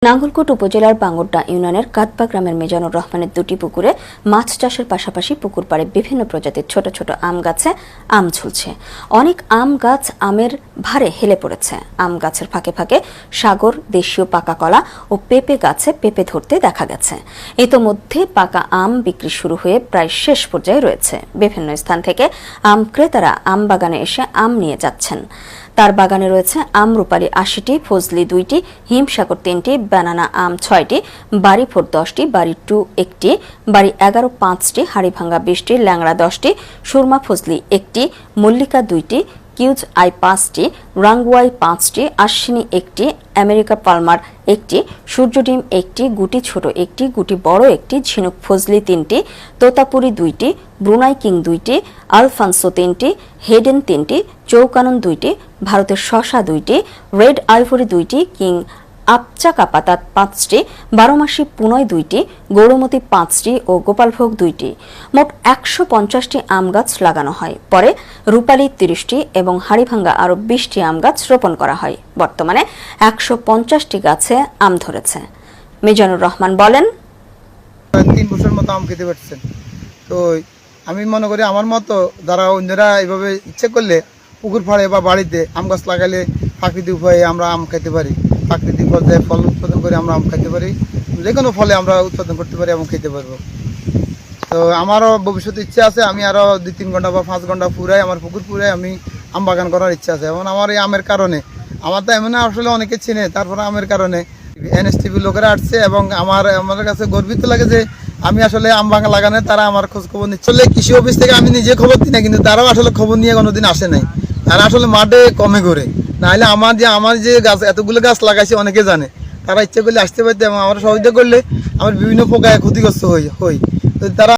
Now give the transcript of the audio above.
নাঙ্গলকোট উপজেলার বাঙ্গুরডা ইউনিয়নের কাতবা গ্রামের মিজানুর রহমানের দুটি পুকুরে মাছ চাষের পাশাপাশি পুকুর পাড়ে বিভিন্ন প্রজাতির ছোট ছোট আম গাছে আম ঝুলছে। অনেক আম গাছ আমের ভারে হেলে পড়েছে। আম গাছের ফাঁকে ফাঁকে সাগর, দেশীয় পাকা কলা ও পেঁপে গাছে পেঁপে ধরতে দেখা গেছে। ইতোমধ্যে পাকা আম বিক্রি শুরু হয়ে প্রায় শেষ পর্যায়ে রয়েছে। বিভিন্ন স্থান থেকে আম ক্রেতারা আম বাগানে এসে আম নিয়ে যাচ্ছেন। তার বাগানে রয়েছে আমরুপালি ৮০টি, ফজলি ২টি, হিমসাগর ৩টি, ব্যানানা আম ৬টি, বাড়ি ফোর ১০টি, বাড়ি টু ১টি, বাড়ি ১১ ৫টি, হাড়িভাঙ্গা ২০টি, ল্যাংড়া ১০টি, সুরমা ফজলি ১টি, মল্লিকা ২টি, কিউজ আই ৫টি, রাঙ্গুয়াই ৫টি, আশ্বিনী ১টি, আমেরিকা পালমার ১টি, সূর্যডিম ১টি, গুটি ছোট ১টি, গুটি বড় ১টি, ঝিনুক ফজলি ৩টি, তোতাপুরি ২টি, ব্রুনাই কিং ২টি, আলফান্সো ৩টি, হেডেন ৩টি, চৌকানন ২টি, ভারতের শশা ২টি, রেড আইভরি 2টি, কিং আপচা কাপাতা ৫টি, বারোমাসি পুনয় ২টি, গৌরমতি ৫টি ও গোপালভোগ ২টি। মোট ১৫০টি আম গাছ লাগানো হয়। পরে রূপালী ৩০টি এবং হাড়িভাঙ্গা আরও ২০টি আম গাছ রোপণ করা হয়। বর্তমানে ১৫০টি গাছে আম ধরেছে। মিজানুর রহমান বলেন, ৩ বছর মতো আম খেতে পারছেন। তো আমি মনে করি আমার মতো যারা অন্যরা এইভাবে ইচ্ছে করলে পুকুর ফাড়ে বা বাড়িতে আম গাছ লাগালে প্রাকৃতিক উপায়ে আমরা আম খেতে পারি। প্রাকৃতিক পর্যায়ে ফল উৎপাদন করে আমরা আম খেতে পারি, যে কোনো ফলে আমরা উৎপাদন করতে পারি এবং খেতে পারবো। তো আমারও ভবিষ্যতে ইচ্ছা আছে, আমি আরও ২-৩ ঘন্টা বা ৫ ঘন্টা পুরাই আমার পুকুর পুরাই আমি আম বাগান করার ইচ্ছা আছে। এবং আমার এই আমের কারণে আমার তো এমন আসলে অনেকে চিনে, তারপরে আমের কারণে NSTV লোকেরা আসছে এবং আমার কাছে গর্বিত লাগে যে আমি আসলে আম বাগান লাগানো তারা আমার খোঁজ খবর নিচ্ছে। আসলে কৃষি অফিস থেকে আমি নিজে খবর দিই না, কিন্তু তারাও আসলে খবর নিয়ে কোনোদিন আসে নাই। তারা আসলে মাঠে কমে করে, নাহলে আমার যে গাছ এতগুলো গাছ লাগাইছি অনেকে জানে, তারা ইচ্ছে করলে আসতে পারতে এবং আমার সহযোগিতা করলে আমার বিভিন্ন প্রকার ক্ষতিগ্রস্ত হই। তারা